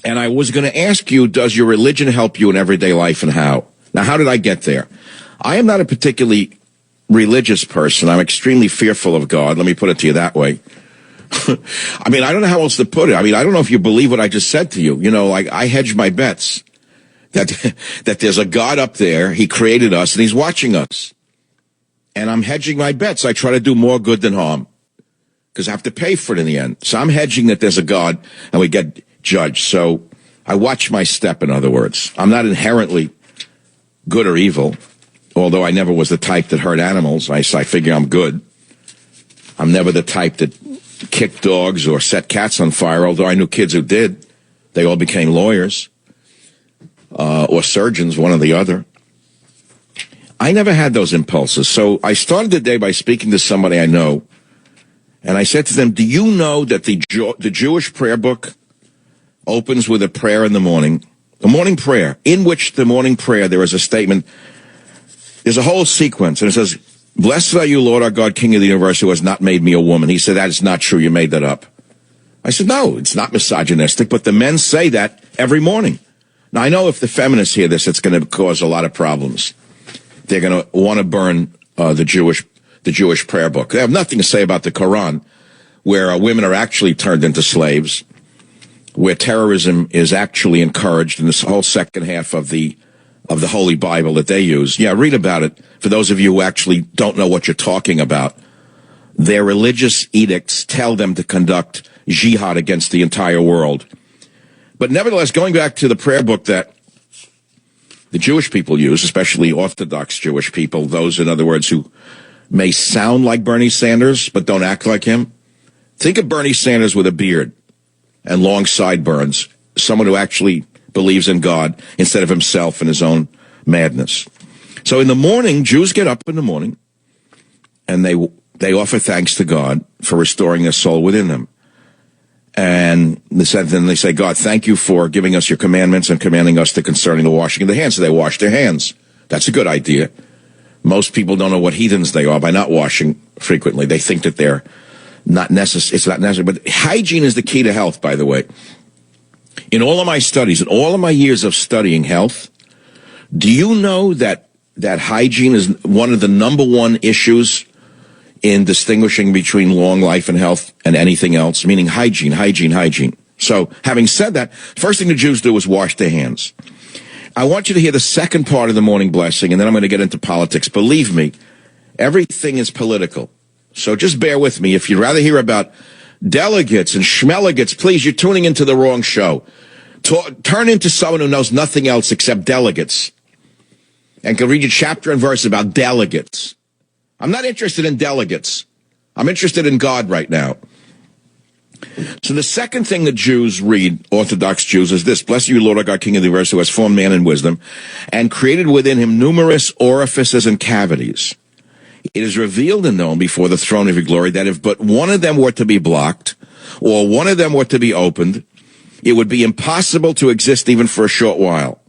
And I was going to ask you, does your religion help you in everyday life, and how? Now, how did I get there? I am not a particularly religious person. I'm extremely fearful of God. Let me put it to you that way. I mean, I don't know how else to put it. I mean, I don't know if you believe what I just said to you. You know, like, I hedge my bets that there's a God up there. He created us and he's watching us. And I'm hedging my bets. I try to do more good than harm because I have to pay for it in the end. So I'm hedging that there's a God and we get judged. So I watch my step, in other words. I'm not inherently good or evil, although I never was the type that hurt animals. I figure I'm good. I'm never the type that kicked dogs or set cats on fire, although I knew kids who did. They all became lawyers or surgeons, one or the other. I never had those impulses. So I started the day by speaking to somebody I know, and I said to them, do you know that the Jewish prayer book opens with a prayer in the morning prayer, in which the morning prayer there is a statement, there's a whole sequence, and it says, blessed are you, Lord our God, King of the universe, who has not made me a woman. He said, that is not true. You made that up. I said, no, it's not misogynistic, but the men say that every morning. Now, I know if the feminists hear this, it's going to cause a lot of problems. They're going to want to burn the Jewish prayer book. They have nothing to say about the Quran, where women are actually turned into slaves, where terrorism is actually encouraged in this whole second half of the Holy Bible that they use. Yeah, read about it. For those of you who actually don't know what you're talking about, their religious edicts tell them to conduct jihad against the entire world. But nevertheless, going back to the prayer book that the Jewish people use, especially Orthodox Jewish people, those, in other words, who may sound like Bernie Sanders but don't act like him. Think of Bernie Sanders with a beard and long sideburns, someone who actually believes in God instead of himself and his own madness. So in the morning, Jews get up in the morning and they offer thanks to God for restoring their soul within them. And then they say, God, thank you for giving us your commandments and commanding us to concerning the washing of the hands. So they wash their hands. That's a good idea. Most people don't know what heathens they are by not washing frequently. They think that they're not necessary. It's not necessary. But hygiene is the key to health, by the way. In all of my studies, in all of my years of studying health, do you know that hygiene is one of the number one issues in distinguishing between long life and health and anything else, meaning hygiene. So having said that, first thing the Jews do is wash their hands. I want you to hear the second part of the morning blessing, and then I'm going to get into politics. Believe me, everything is political. So just bear with me. If you'd rather hear about delegates and schmelegates, please, you're tuning into the wrong show. Turn into someone who knows nothing else except delegates and can read you chapter and verse about delegates. I'm not interested in delegates. I'm interested in God right now. So the second thing that Jews read, Orthodox Jews, is this: blessed are you, Lord our God, King of the universe, who has formed man in wisdom and created within him numerous orifices and cavities. It is revealed and known before the throne of your glory that if but one of them were to be blocked or one of them were to be opened, it would be impossible to exist even for a short while.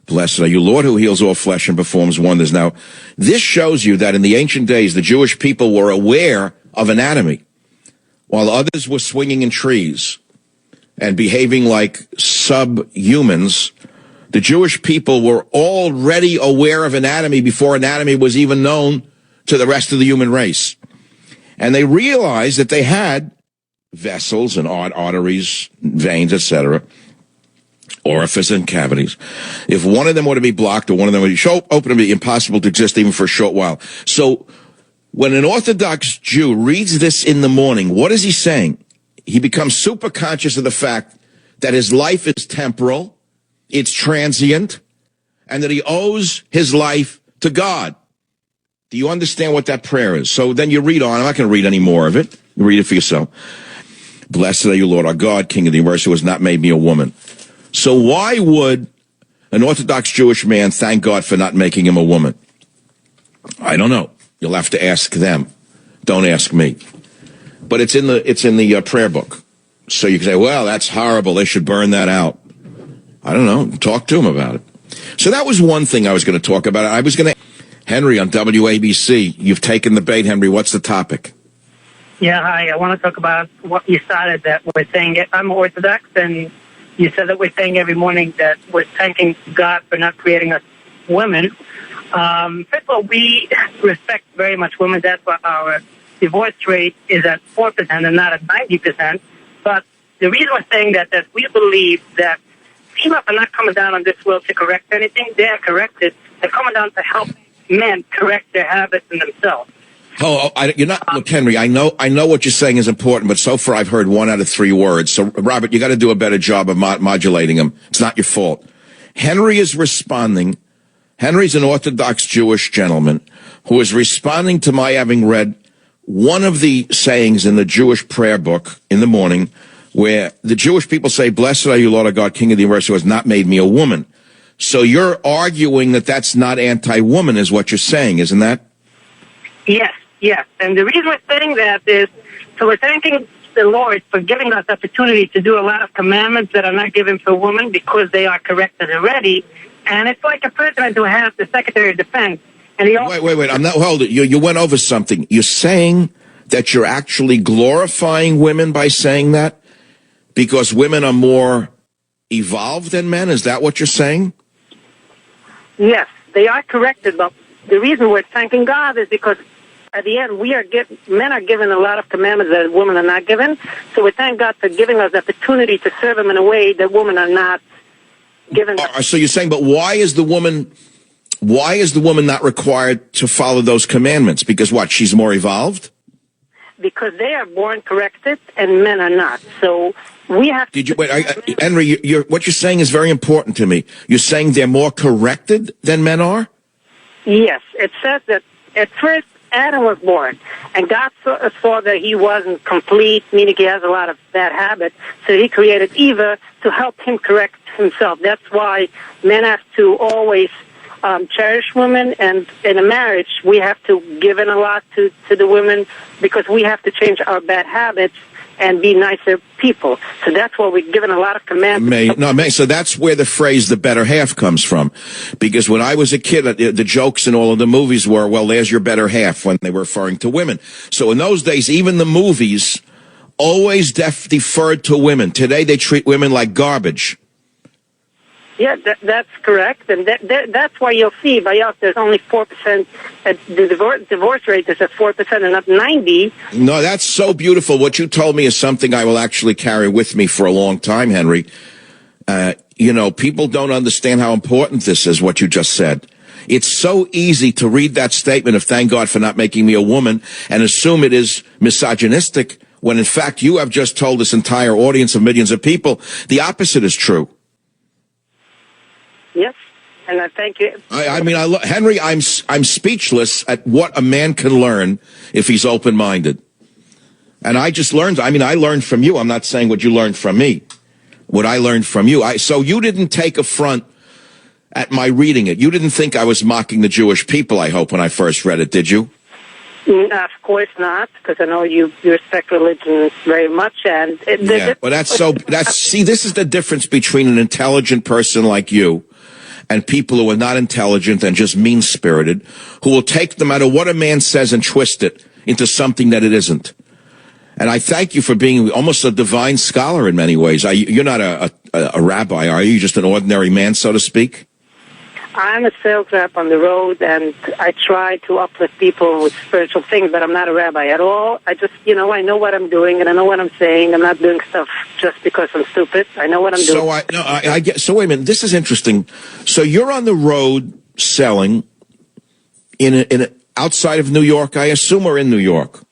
Blessed are you, Lord, who heals all flesh and performs wonders. Now, this shows you that in the ancient days, the Jewish people were aware of anatomy, while others were swinging in trees and behaving like subhumans. The Jewish people were already aware of anatomy before anatomy was even known to the rest of the human race. And they realized that they had vessels and arteries, veins, etc., orifices and cavities. If one of them were to be blocked or one of them were to be open, it would be impossible to exist even for a short while. So when an Orthodox Jew reads this in the morning, what is he saying? He becomes super conscious of the fact that his life is temporal, it's transient, and that he owes his life to God. Do you understand what that prayer is? So then you read on. I'm not going to read any more of it. You read it for yourself. Blessed are you, Lord, our God, King of the universe, who has not made me a woman. So why would an Orthodox Jewish man thank God for not making him a woman? I don't know. You'll have to ask them. Don't ask me. But it's in the prayer book. So you can say, well, that's horrible. They should burn that out. I don't know. Talk to him about it. So that was one thing I was going to talk about. I was going to, Henry on WABC. You've taken the bait, Henry. What's the topic? Yeah, hi. I want to talk about what you started that with saying I'm Orthodox, and you said that we're saying every morning that we're thanking God for not creating us women. First of all, we respect very much women. That's why our divorce rate is at 4% and not at 90%. But the reason we're saying that is we believe that females are not coming down on this world to correct anything. They are corrected. They're coming down to help men correct their habits in themselves. You're not. Look, Henry, I know what you're saying is important, but so far I've heard 1 out of 3 words. So, Robert, you got to do a better job of modulating them. It's not your fault. Henry is responding. Henry's an Orthodox Jewish gentleman who is responding to my having read one of the sayings in the Jewish prayer book in the morning, where the Jewish people say, "Blessed are you, Lord our God, King of the universe, who has not made me a woman." So you're arguing that that's not anti-woman, is what you're saying, isn't that? Yes. Yes, and the reason we're saying that is, so we're thanking the Lord for giving us the opportunity to do a lot of commandments that are not given for women because they are corrected already. And it's like a president who has the Secretary of Defense. And he also Wait. I'm not, hold it. You went over something. You're saying that you're actually glorifying women by saying that? Because women are more evolved than men? Is that what you're saying? Yes, they are corrected, but the reason we're thanking God is because at the end, men are given a lot of commandments that women are not given. So we thank God for giving us the opportunity to serve Him in a way that women are not given. So you're saying, but why is the woman not required to follow those commandments? Because what? She's more evolved? Because they are born corrected and men are not. So we have. Henry? What you're saying is very important to me. You're saying they're more corrected than men are? Yes, it says that at first Adam was born, and God saw that he wasn't complete, meaning he has a lot of bad habits, so he created Eve to help him correct himself. That's why men have to always cherish women, and in a marriage, we have to give in a lot to the women because we have to change our bad habits and be nicer people. So that's why we've given a lot of commandments. So that's where the phrase "the better half" comes from. Because when I was a kid, the jokes in all of the movies were, "Well, there's your better half," when they were referring to women. So in those days, even the movies always deferred to women. Today, they treat women like garbage. Yeah, that's correct, and that's why you'll see by us there's only 4%. The divorce rate is at 4% and not 90%. No, that's so beautiful. What you told me is something I will actually carry with me for a long time, Henry. People don't understand how important this is, what you just said. It's so easy to read that statement of "thank God for not making me a woman" and assume it is misogynistic, when in fact you have just told this entire audience of millions of people the opposite is true. Yes, and I thank you. Henry, I'm speechless at what a man can learn if he's open-minded. And I just learned, I learned from you. I'm not saying what you learned from me. What I learned from you. So you didn't take affront at my reading it. You didn't think I was mocking the Jewish people, I hope, when I first read it, did you? Of course not, because I know you respect religion very much. And this is the difference between an intelligent person like you and people who are not intelligent and just mean-spirited, who will take no matter what a man says and twist it into something that it isn't. And I thank you for being almost a divine scholar in many ways. You're not a rabbi, are you? You're just an ordinary man, so to speak? I'm a sales rep on the road, and I try to uplift people with spiritual things, but I'm not a rabbi at all. I just, I know what I'm doing, and I know what I'm saying. I'm not doing stuff just because I'm stupid. I know what I'm doing. So wait a minute. This is interesting. So you're on the road selling outside of New York, I assume, or in New York?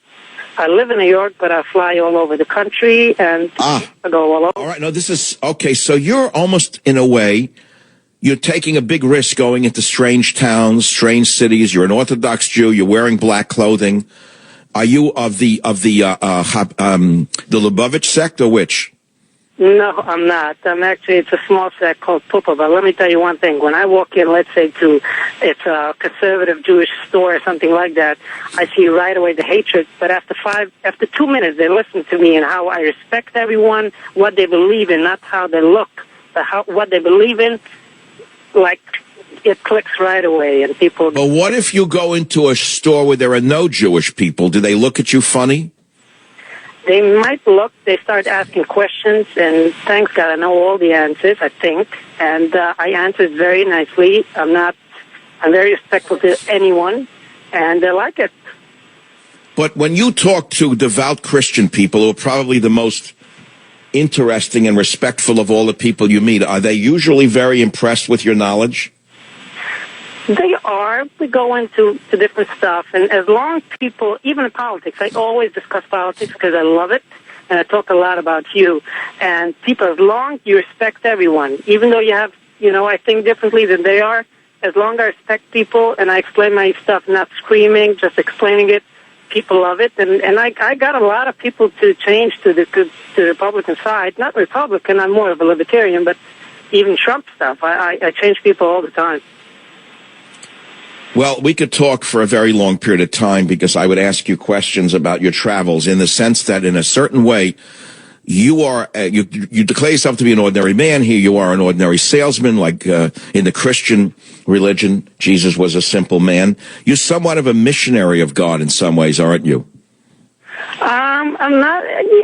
I live in New York, but I fly all over the country, and I go all over. All right. No, this is, okay, so you're almost, in a way, you're taking a big risk going into strange towns, strange cities. You're an Orthodox Jew. You're wearing black clothing. Are you of the Lubavitch sect, or which? No, I'm not. It's a small sect called Pupa. But let me tell you one thing. When I walk in, let's say it's a conservative Jewish store or something like that, I see right away the hatred. But after 2 minutes, they listen to me and how I respect everyone, what they believe in, not how they look, but what they believe in. Like, it clicks right away, and people. But what if you go into a store where there are no Jewish people? Do they look at you funny? They might look, they start asking questions, and thanks God I know all the answers, I think, and I answered very nicely. I'm very respectful to anyone, and they like it. But when you talk to devout Christian people who are probably the most interesting and respectful of all the people you meet, are they usually very impressed with your knowledge? They are. We go into different stuff, and as long as people, even in politics, I always discuss politics because I love it, and I talk a lot about you. And people, as long as you respect everyone, even though you have, I think differently than they are, as long as I respect people and I explain my stuff, not screaming, just explaining it, people love it. And I got a lot of people to change to the Republican side. Not Republican, I'm more of a libertarian, but even Trump stuff. I change people all the time. Well, we could talk for a very long period of time because I would ask you questions about your travels in the sense that in a certain way, you are, you declare yourself to be an ordinary man. Here you are an ordinary salesman, like in the Christian religion, Jesus was a simple man. You're somewhat of a missionary of God in some ways, aren't you? I'm not,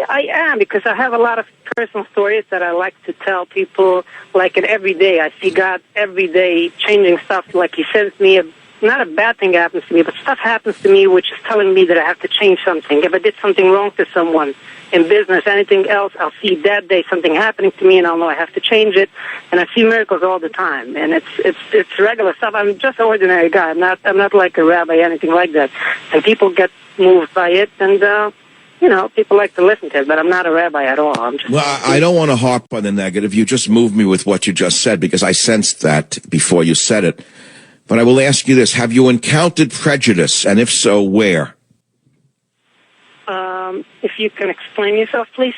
I am, because I have a lot of personal stories that I like to tell people, like in every day. I see God every day changing stuff, like he sends me not a bad thing happens to me, but stuff happens to me which is telling me that I have to change something. If I did something wrong to someone in business, anything else, I'll see that day something happening to me, and I'll know I have to change it. And I see miracles all the time, and it's regular stuff. I'm just an ordinary guy. I'm not like a rabbi, anything like that. And people get moved by it, and people like to listen to it. But I'm not a rabbi at all. I don't want to harp on the negative. You just moved me with what you just said because I sensed that before you said it. But I will ask you this. Have you encountered prejudice? And if so, where? If you can explain yourself, please.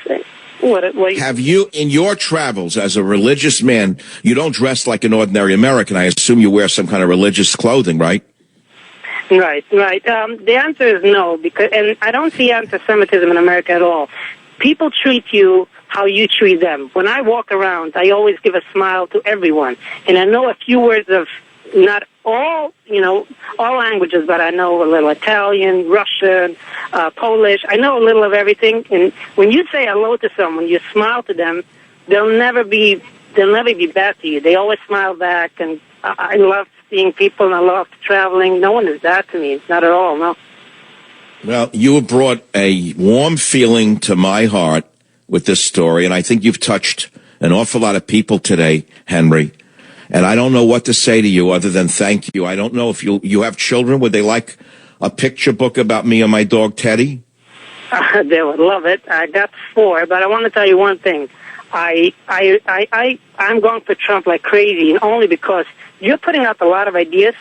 What have you, in your travels as a religious man, you don't dress like an ordinary American. I assume you wear some kind of religious clothing, right? Right. The answer is no, and I don't see anti-Semitism in America at all. People treat you how you treat them. When I walk around, I always give a smile to everyone. And I know a few words of not all languages, but I know a little Italian, Russian, Polish. I know a little of everything. And when you say hello to someone, you smile to them, they'll never be bad to you. They always smile back. And I love seeing people, and I love traveling. No one is bad to me. Not at all, no. Well, you have brought a warm feeling to my heart with this story, and I think you've touched an awful lot of people today, Henry. And I don't know what to say to you other than thank you. I don't know if you have children. Would they like a picture book about me and my dog, Teddy? They would love it. I got 4, but I want to tell you one thing. I'm going for Trump like crazy, and only because you're putting out a lot of ideas,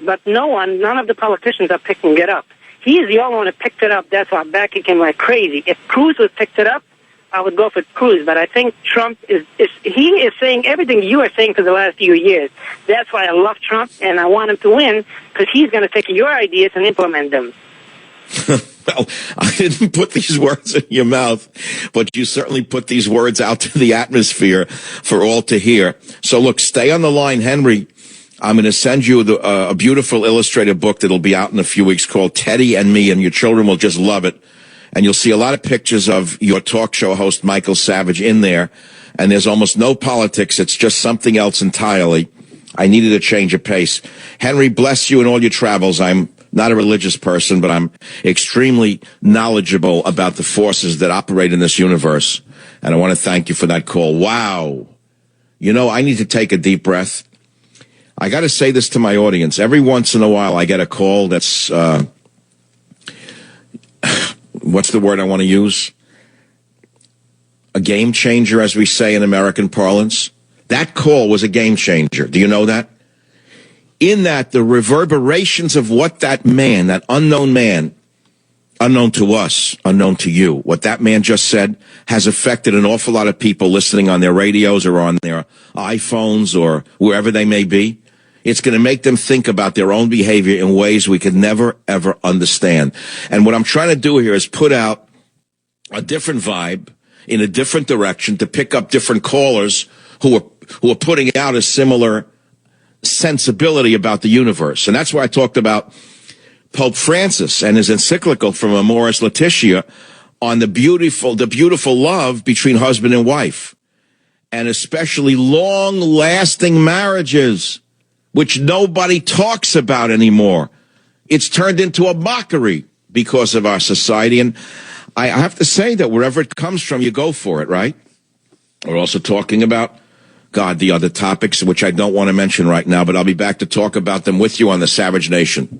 but none of the politicians are picking it up. He's the only one who picked it up. That's why I'm backing him like crazy. If Cruz would picked it up, I would go for Cruz, but I think Trump is saying everything you are saying for the last few years. That's why I love Trump, and I want him to win, because he's going to take your ideas and implement them. Well, I didn't put these words in your mouth, but you certainly put these words out to the atmosphere for all to hear. So look, stay on the line, Henry. I'm going to send you a beautiful illustrated book that'll be out in a few weeks called Teddy and Me, and your children will just love it. And you'll see a lot of pictures of your talk show host, Michael Savage, in there. And there's almost no politics. It's just something else entirely. I needed a change of pace. Henry, bless you in all your travels. I'm not a religious person, but I'm extremely knowledgeable about the forces that operate in this universe. And I want to thank you for that call. Wow. I need to take a deep breath. I got to say this to my audience. Every once in a while, I get a call that's, what's the word I want to use? A game changer, as we say in American parlance. That call was a game changer. Do you know that? In that, the reverberations of what that man, that unknown man, unknown to us, unknown to you, what that man just said has affected an awful lot of people listening on their radios or on their iPhones or wherever they may be. It's going to make them think about their own behavior in ways we could never, ever understand. And what I'm trying to do here is put out a different vibe in a different direction to pick up different callers who are putting out a similar sensibility about the universe. And that's why I talked about Pope Francis and his encyclical from Amoris Laetitia on the beautiful love between husband and wife, and especially long-lasting marriages, which nobody talks about anymore. It's turned into a mockery because of our society, and I have to say that wherever it comes from, you go for it, right? We're also talking about, God, the other topics, which I don't want to mention right now, but I'll be back to talk about them with you on the Savage Nation.